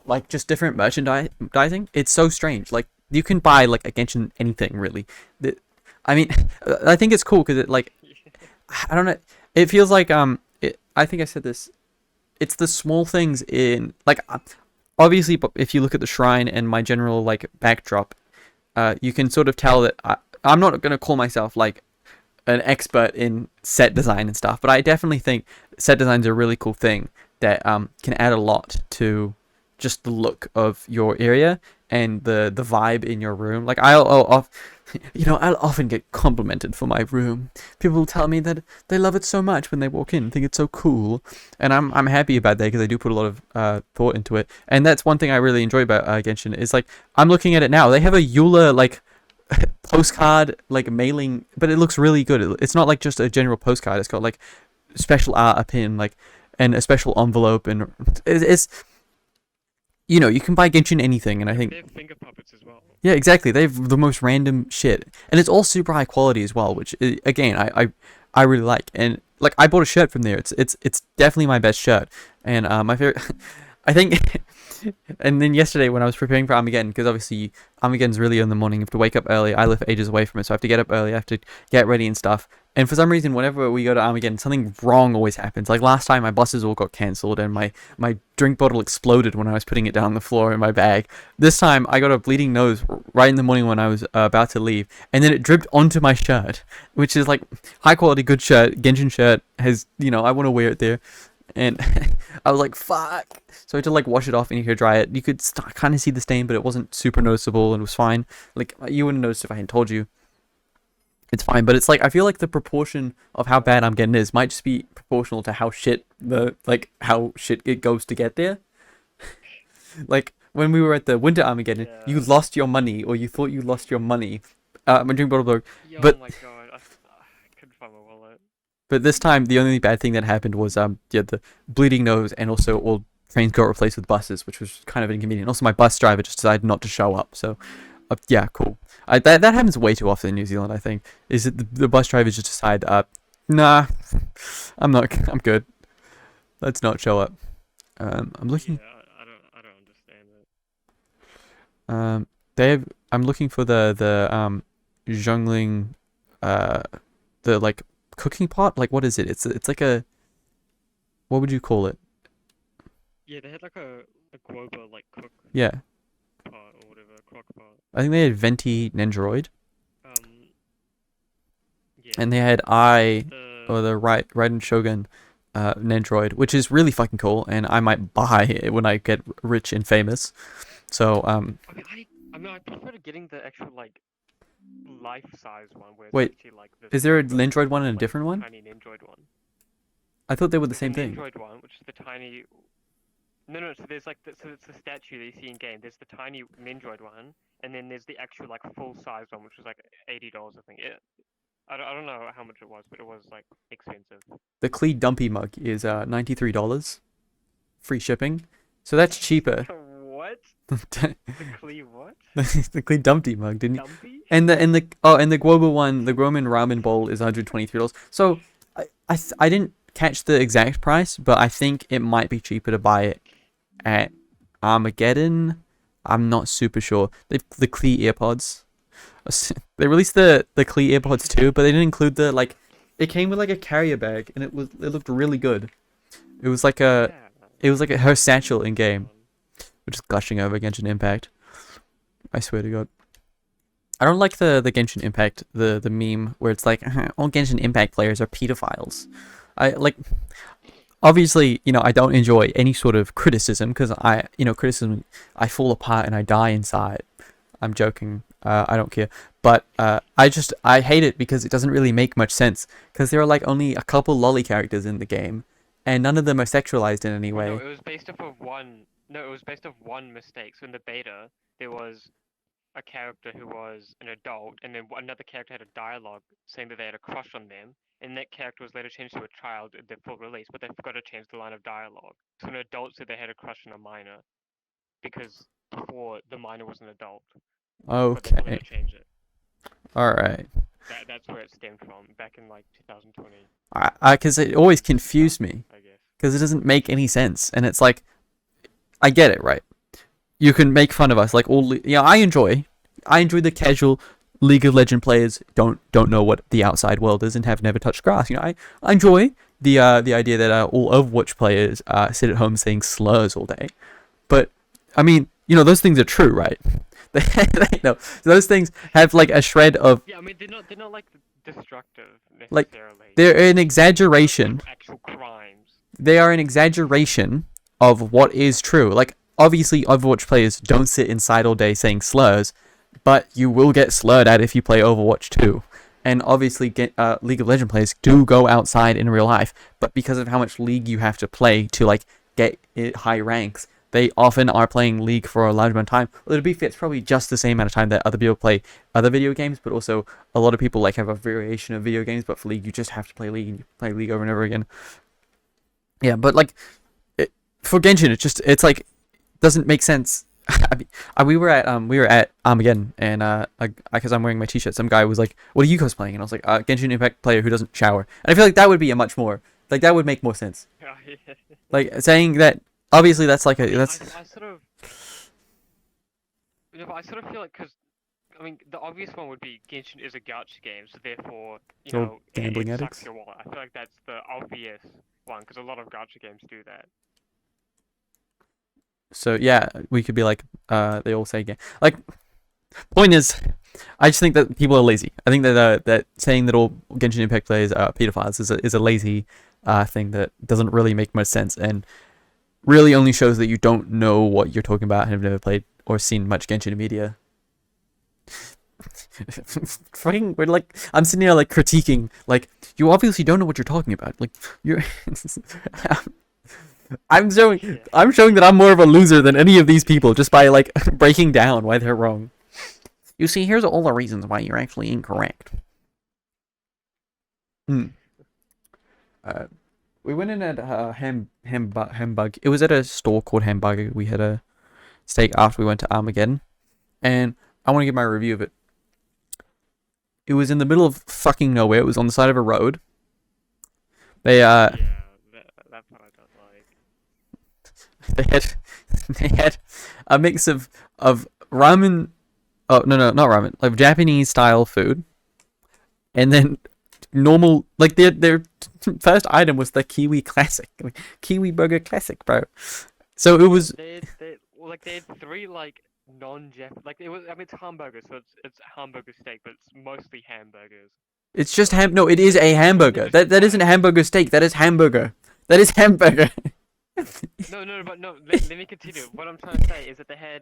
[SPEAKER 1] like just different merchandising. It's so strange. Like, you can buy like a Genshin anything really. I mean, I think it's cool because it like, I don't know. It feels like I think I said this. It's the small things in like, obviously, if you look at the shrine and my general like backdrop, you can sort of tell that I'm not gonna call myself like an expert in set design and stuff, but I definitely think set design is a really cool thing that can add a lot to just the look of your area and the vibe in your room. Like, I'll often get complimented for my room. People will tell me that they love it so much when they walk in, think it's so cool, and I'm happy about that because I do put a lot of thought into it. And that's one thing I really enjoy about Genshin is like, I'm looking at it now. They have a Eula like postcard like mailing, but it looks really good. It's not like just a general postcard. It's got like special art, a pin, like, and a special envelope, and it's you know, you can buy Genshin anything, and I think
[SPEAKER 2] They have finger puppets as well.
[SPEAKER 1] yeah, exactly. They have the most random shit, and it's all super high quality as well, which again I really like. And like I bought a shirt from there. It's definitely my best shirt, and my favorite. I think. And then yesterday when I was preparing for Armageddon, because obviously Armageddon's really in the morning, you have to wake up early. I live ages away from it, so I have to get up early. I have to get ready and stuff. And for some reason, whenever we go to Armageddon, something wrong always happens. Like last time, my buses all got cancelled, and my drink bottle exploded when I was putting it down on the floor in my bag. This time, I got a bleeding nose right in the morning when I was about to leave, and then it dripped onto my shirt, which is like high quality, good shirt. Genshin shirt has, you know, I want to wear it there. And I was like, fuck. So I had to like wash it off and you could dry it. You could kind of see the stain, but it wasn't super noticeable and it was fine. Like, you wouldn't notice if I hadn't told you. It's fine, but it's like, I feel like the proportion of how bad I'm getting is might just be proportional to how shit how shit it goes to get there. Like, when we were at the Winter Armageddon, you
[SPEAKER 2] Yeah.
[SPEAKER 1] lost your money, or you thought you lost your money. My drink bottle broke.
[SPEAKER 2] Yo,
[SPEAKER 1] But
[SPEAKER 2] oh my god, I couldn't find my wallet.
[SPEAKER 1] But this time, the only bad thing that happened was yeah, the bleeding nose, and also all trains got replaced with buses, which was kind of inconvenient. Also, my bus driver just decided not to show up. So, yeah, cool. That happens way too often in New Zealand. I think is it the bus drivers just decide, nah, I'm good. Let's not show up. I'm looking.
[SPEAKER 2] Yeah, I don't understand it.
[SPEAKER 1] They have. I'm looking for the Zhongling, uh, the like cooking pot. Like, what is it? It's like a, what would you call it?
[SPEAKER 2] Yeah, they had like a Grover like cook
[SPEAKER 1] Yeah,
[SPEAKER 2] pot or whatever, crock pot.
[SPEAKER 1] I think they had Venti Nendoroid,
[SPEAKER 2] Um, yeah,
[SPEAKER 1] and they had I or
[SPEAKER 2] the
[SPEAKER 1] the Raiden Shogun Nendoroid, which is really fucking cool, and I might buy it when I get rich and famous. So
[SPEAKER 2] I prefer to getting the actual like life size one where it's
[SPEAKER 1] wait,
[SPEAKER 2] actually like this
[SPEAKER 1] is there a
[SPEAKER 2] big
[SPEAKER 1] Nendoroid one
[SPEAKER 2] or,
[SPEAKER 1] and a
[SPEAKER 2] like,
[SPEAKER 1] different one?
[SPEAKER 2] tiny Nendroid one.
[SPEAKER 1] I thought they were the
[SPEAKER 2] There's
[SPEAKER 1] same
[SPEAKER 2] a
[SPEAKER 1] thing.
[SPEAKER 2] Nendroid one, which is the tiny. No. So there's like so it's the statue that you see in game. There's the tiny Nendroid one, and then there's the actual like full size one, which was like $80, I think. I don't know how much it was, but it was like expensive.
[SPEAKER 1] The Clee Dumpy mug is $93, free shipping, so that's cheaper.
[SPEAKER 2] What?
[SPEAKER 1] The
[SPEAKER 2] The Clee what?
[SPEAKER 1] Clee Dumpty mug, didn't you?
[SPEAKER 2] Dumpy?
[SPEAKER 1] And the Guoba one, the Roman ramen bowl is $123. So I didn't catch the exact price, but I think it might be cheaper to buy it at Armageddon. I'm not super sure. The Klee earpods. They released the Klee earpods too, but they didn't include the like. It came with like a carrier bag, and it looked really good. It was like a
[SPEAKER 2] Yeah.
[SPEAKER 1] her satchel in game. We're just gushing over Genshin Impact. I swear to God. I don't like the Genshin Impact the meme where it's like all Genshin Impact players are pedophiles. I like obviously, you know, I don't enjoy any sort of criticism because criticism, I fall apart and I die inside. I'm joking. I don't care. But I hate it because it doesn't really make much sense because there are like only a couple lolly characters in the game and none of them are sexualized in any
[SPEAKER 2] Well,
[SPEAKER 1] way.
[SPEAKER 2] no, it was based off of one. No, it was based off one mistake. So in the beta, there was a character who was an adult, and then another character had a dialogue saying that they had a crush on them, and that character was later changed to a child at the full release, but they forgot to change the line of dialogue. So an adult said they had a crush on a minor, because before the minor was an adult, but they forgot
[SPEAKER 1] Okay.
[SPEAKER 2] to change it.
[SPEAKER 1] All right.
[SPEAKER 2] That's where it stemmed from, back in like 2020,
[SPEAKER 1] Because it always confused me
[SPEAKER 2] I guess.
[SPEAKER 1] because it doesn't make any sense, and it's like I get it, right? You can make fun of us like all. Yeah, I enjoy the casual League of Legend players don't know what the outside world is and have never touched grass. You know, I enjoy the idea that all Overwatch players sit at home saying slurs all day. But I mean, you know, those things are true, right? No, those things have like a shred of
[SPEAKER 2] Yeah, I mean they're not like destructive
[SPEAKER 1] like
[SPEAKER 2] necessarily.
[SPEAKER 1] they're an exaggeration.
[SPEAKER 2] Actual crimes.
[SPEAKER 1] They are an exaggeration of what is true. Like, obviously, Overwatch players don't sit inside all day saying slurs, but you will get slurred at if you play Overwatch 2. And obviously, League of Legends players do go outside in real life, but because of how much League you have to play to like get high ranks, they often are playing League for a large amount of time. Well, to be fair, it's probably just the same amount of time that other people play other video games, but also a lot of people like have a variation of video games. But for League, you just have to play League, and you play League over and over again. Yeah, but like for Genshin, it's like doesn't make sense. I mean, we were at Armageddon, and because I'm wearing my t-shirt, some guy was like, "What are you cosplaying?" And I was like, "Genshin Impact player who doesn't shower." And I feel like that would be a much more like that would make more sense.
[SPEAKER 2] Oh, yeah.
[SPEAKER 1] Like saying that obviously that's like a that's
[SPEAKER 2] I sort of, but I sort of feel like because I mean the obvious one would be Genshin is a gacha game, so therefore
[SPEAKER 1] They're all gambling
[SPEAKER 2] it
[SPEAKER 1] addicts.
[SPEAKER 2] sucks your wallet. I feel like that's the obvious one because a lot of gacha games do that.
[SPEAKER 1] So yeah, we could be like, they all say like. Point is, I just think that people are lazy. I think that that saying that all Genshin Impact players are pedophiles is a lazy thing that doesn't really make much sense and really only shows that you don't know what you're talking about and have never played or seen much Genshin media. Fucking, we're like, I'm sitting here like critiquing, like, you obviously don't know what you're talking about. Like, you're. I'm showing that I'm more of a loser than any of these people just by like breaking down why they're wrong. You see, here's all the reasons why you're actually incorrect. We went in at Hambug. It was at a store called Hamburger. We had a steak after we went to Armageddon, and I want to give my review of it. It was in the middle of fucking nowhere. It was on the side of a road. They
[SPEAKER 2] Yeah, that part I don't like.
[SPEAKER 1] they had a mix of ramen. Oh no, not ramen. Like Japanese style food, and then normal. Like their first item was the Kiwi Classic, like, Kiwi Burger Classic, bro. So it was.
[SPEAKER 2] They had three like non-Jap like it was. I mean, it's hamburger, so it's hamburger steak, but it's mostly hamburgers.
[SPEAKER 1] It's just ham. No, it is a hamburger. That isn't hamburger steak. That is hamburger. That is hamburger.
[SPEAKER 2] But let me continue. What I'm trying to say is that they had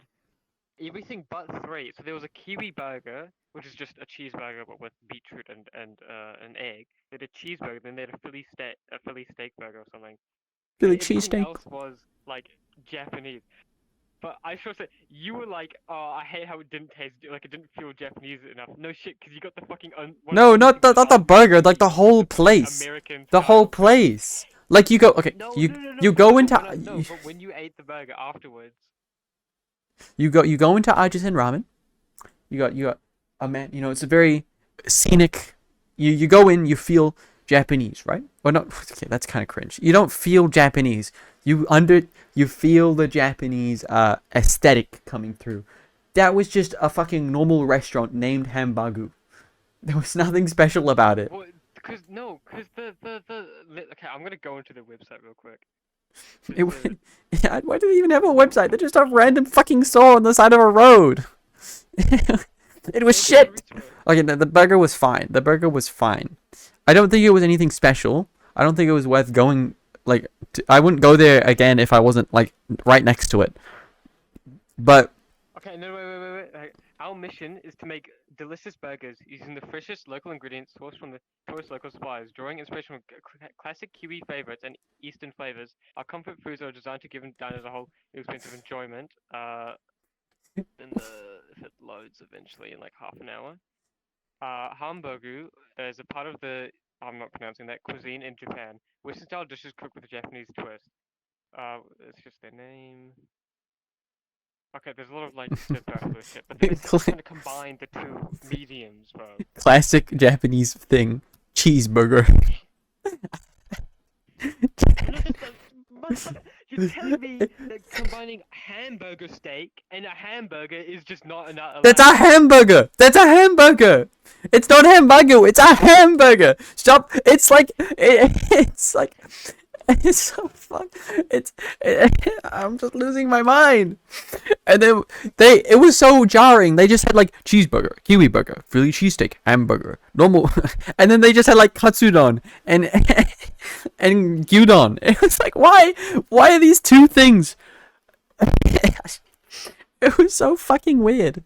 [SPEAKER 2] everything but three. So there was a kiwi burger, which is just a cheeseburger but with beetroot and an egg. They had a cheeseburger, then they had a Philly steak burger or something.
[SPEAKER 1] Philly
[SPEAKER 2] Everything
[SPEAKER 1] cheesesteak.
[SPEAKER 2] else was like Japanese. But I should say you were like, oh, I hate how it didn't taste like it didn't feel Japanese enough. No shit, because you got the fucking
[SPEAKER 1] No, not the burger. Like the whole place.
[SPEAKER 2] American.
[SPEAKER 1] The whole place. Like you go. Okay. You go into.
[SPEAKER 2] No, but when you ate the burger afterwards.
[SPEAKER 1] You go into Ajisen Ramen. You got a man. You know, it's a very scenic. You go in. You feel Japanese, right? Or not? Okay, that's kind of cringe. You don't feel Japanese. You feel the Japanese aesthetic coming through. That was just a fucking normal restaurant named Hambagu. There was nothing special about it.
[SPEAKER 2] Well, because the okay, I'm gonna go into the website real quick.
[SPEAKER 1] Yeah, why do they even have a website? They're just a random fucking store on the side of a road. It was shit. Okay, the burger was fine. The burger was fine. I don't think it was anything special. I don't think it was worth going. Like, I wouldn't go there again if I wasn't like right next to it. But
[SPEAKER 2] okay, no, wait. Our mission is to make delicious burgers using the freshest local ingredients sourced from the tourist local suppliers, drawing inspiration from classic Kiwi favorites and Eastern flavors. Our comfort foods are designed to give diners a whole new experience of enjoyment. If it loads eventually in like half an hour. Hamburgu is a part of the, I'm not pronouncing that, cuisine in Japan. Western style dishes cooked with a Japanese twist. It's just their name. Okay, there's a lot of like superfluous shit, but they're trying to combine the two mediums, bro.
[SPEAKER 1] Classic Japanese thing, cheeseburger.
[SPEAKER 2] You're telling me that combining hamburger steak and a hamburger is just not enough?
[SPEAKER 1] That's a hamburger. That's a hamburger. It's not hamburger. It's a hamburger. Stop. It's like it's like. It's so fun. I'm just losing my mind. And then it was so jarring. They just had like cheeseburger, kiwi burger, Philly cheesesteak, hamburger, normal, and then they just had like katsudon and gyudon. It was like, why are these two things? It was so fucking weird.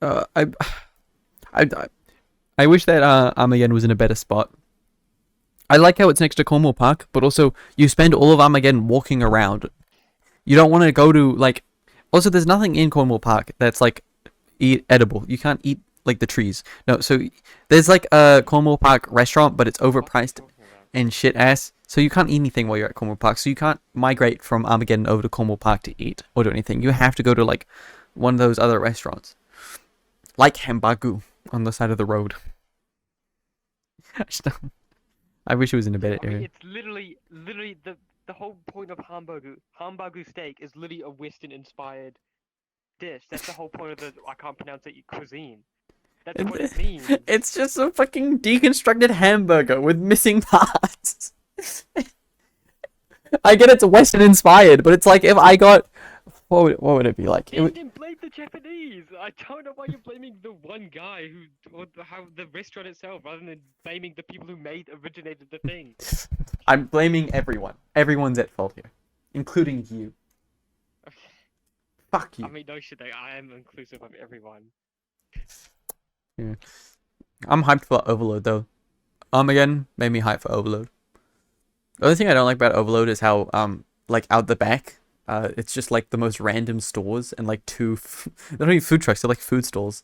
[SPEAKER 1] I wish that Armageddon was in a better spot. I like how it's next to Cornwall Park, but also you spend all of Armageddon walking around. You don't want to go to like. Also, there's nothing in Cornwall Park that's like edible. You can't eat like the trees. No, so there's like a Cornwall Park restaurant, but it's overpriced and shit ass. So you can't eat anything while you're at Cornwall Park. So you can't migrate from Armageddon over to Cornwall Park to eat or do anything. You have to go to like one of those other restaurants, like Hambagu on the side of the road. I wish it was in a better
[SPEAKER 2] I mean,
[SPEAKER 1] area.
[SPEAKER 2] it's literally the whole point of Hamburger steak is literally a Western-inspired dish. That's the whole point of the I can't pronounce it cuisine. That's what it means.
[SPEAKER 1] It's just a fucking deconstructed hamburger with missing parts. I get it's Western inspired, but it's like if I got what would it be like? It would,
[SPEAKER 2] Then blame the Japanese. I don't know why you're blaming the one guy or how the restaurant itself, rather than blaming the people who originated the thing.
[SPEAKER 1] I'm blaming everyone. Everyone's at fault here, including you. Fuck you.
[SPEAKER 2] I mean, no shit. I am inclusive of everyone.
[SPEAKER 1] Yeah. I'm hyped for Overload though. Again, made me hyped for Overload. The only thing I don't like about Overload is how like out the back, it's just like the most random stores and like they're not even food trucks, they're like food stalls.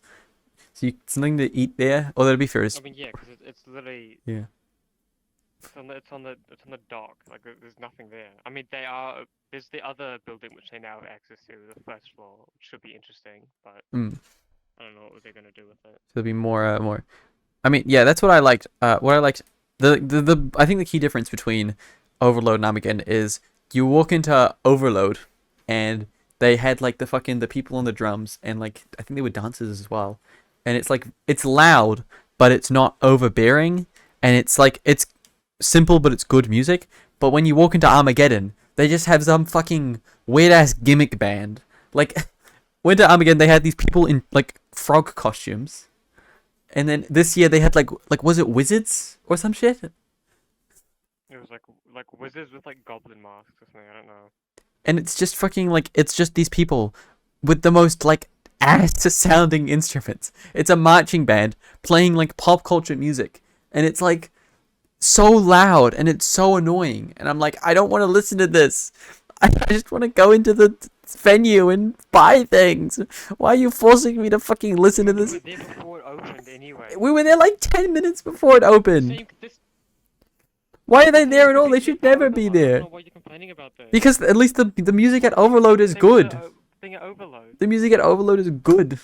[SPEAKER 1] So something to eat there. Or that'd be fair.
[SPEAKER 2] I mean, yeah, because it's literally
[SPEAKER 1] Yeah.
[SPEAKER 2] it's on the dock. Like there's nothing there. I mean, there's the other building which they now have access to, the first floor, which should be interesting, but I don't know what they're gonna do with it.
[SPEAKER 1] So there'll be more. I mean, yeah, that's what I liked. What I liked. The I think the key difference between Overload and Armageddon is you walk into Overload, and they had like the people on the drums and like I think they were dancers as well, and it's like it's loud but it's not overbearing, and it's like it's simple but it's good music. But when you walk into Armageddon, they just have some fucking weird ass gimmick band. Like went to Armageddon, they had these people in like frog costumes, and then this year they had like was it wizards or some shit?
[SPEAKER 2] It was like wizards with like goblin masks or something. I don't know.
[SPEAKER 1] And it's just fucking like it's just these people with the most like ass sounding instruments. It's a marching band playing like pop culture music, and it's like so loud and it's so annoying. And I'm like, I don't want to listen to this. I just want to go into the venue and buy things. Why are you forcing me to fucking listen to this?
[SPEAKER 2] We were there before it opened anyway.
[SPEAKER 1] We were there like 10 minutes before it opened.
[SPEAKER 2] This
[SPEAKER 1] Why are they there at all? They should never be
[SPEAKER 2] I don't
[SPEAKER 1] there.
[SPEAKER 2] know why you're complaining about this.
[SPEAKER 1] Because at least the music at Overload is
[SPEAKER 2] Same with
[SPEAKER 1] good.
[SPEAKER 2] Thing at Overload.
[SPEAKER 1] The music at Overload is good.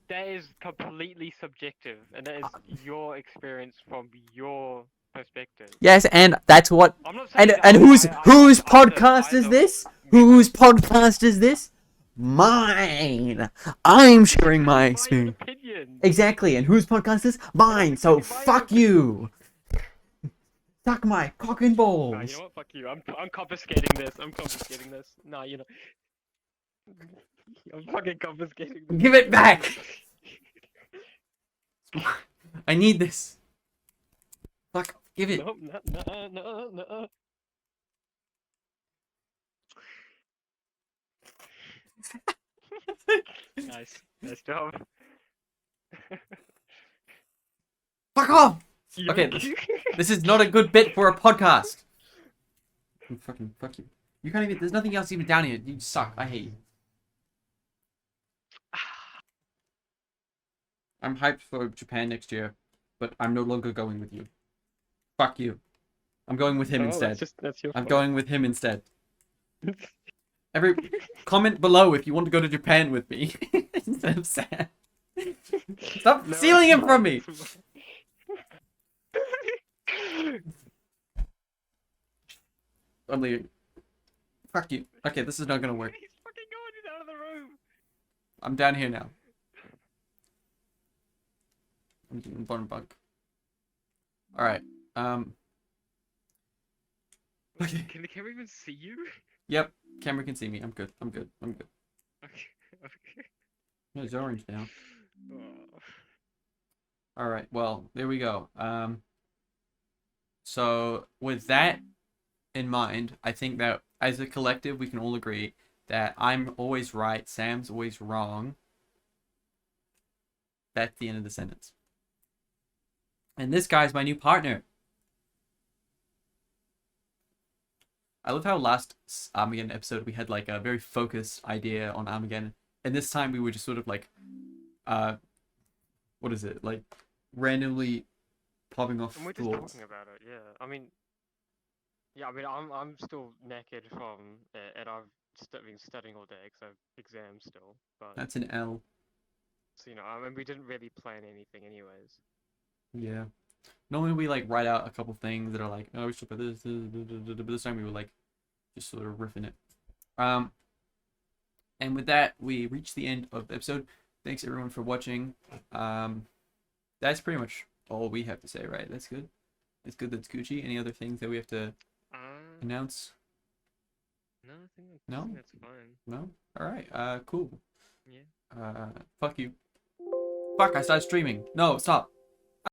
[SPEAKER 2] That is completely subjective, and that is your experience from your perspective.
[SPEAKER 1] Yes, and that's what.
[SPEAKER 2] I'm not saying
[SPEAKER 1] And whose
[SPEAKER 2] I
[SPEAKER 1] podcast is this? Whose podcast is this? Mine. I'm sharing my experience.
[SPEAKER 2] Opinion.
[SPEAKER 1] Exactly, and whose podcast is mine? So fuck you. Suck my cock and balls.
[SPEAKER 2] Nah, you know what? Fuck you. I'm confiscating this. I'm confiscating this. Nah, you know. I'm fucking confiscating this.
[SPEAKER 1] Give it back. I need this. Fuck, give it.
[SPEAKER 2] No, no. Nice job.
[SPEAKER 1] Fuck off. Okay, this is not a good bit for a podcast. Fucking fuck you. You can't even. There's nothing else even down here. You suck. I hate you. I'm hyped for Japan next year, but I'm no longer going with you. Fuck you. I'm going with him instead.
[SPEAKER 2] That's your
[SPEAKER 1] I'm
[SPEAKER 2] fault.
[SPEAKER 1] going with him instead. Comment below if you want to go to Japan with me instead of Sam. Stop stealing him from me. I'm leaving. Fuck you. Okay, this is not gonna work.
[SPEAKER 2] He's fucking going. He's out of the room.
[SPEAKER 1] I'm down here now. I'm doing bottom bunk. Alright. Okay.
[SPEAKER 2] Can the camera even see you?
[SPEAKER 1] Yep. Camera can see me. I'm good. I'm good. I'm good.
[SPEAKER 2] Okay.
[SPEAKER 1] It's orange now.
[SPEAKER 2] Oh.
[SPEAKER 1] Alright, well, there we go. So with that in mind, I think that as a collective we can all agree that I'm always right, Sam's always wrong. That's the end of the sentence. And this guy's my new partner. I love how last Armageddon episode we had like a very focused idea on Armageddon, and this time we were just sort of like, what is it, like randomly popping off
[SPEAKER 2] And we're just
[SPEAKER 1] thoughts.
[SPEAKER 2] talking about it, yeah. I mean, Yeah, I mean, I'm still naked from it, and I've been studying all day because I've exams still. But
[SPEAKER 1] That's an L.
[SPEAKER 2] so I mean, we didn't really plan anything, anyways.
[SPEAKER 1] Yeah. Normally we like write out a couple things that are like, oh, we should put but this time we were like just sort of riffing it. Um, and with that, we reach the end of the episode. Thanks everyone for watching. Um, that's pretty much all we have to say, right? That's good. That's good. That's Gucci. Any other things that we have to
[SPEAKER 2] Uh,
[SPEAKER 1] announce?
[SPEAKER 2] no, I
[SPEAKER 1] No?
[SPEAKER 2] think that's fine.
[SPEAKER 1] No? All right. Cool.
[SPEAKER 2] Yeah.
[SPEAKER 1] Fuck you. Fuck, I started streaming. No, stop.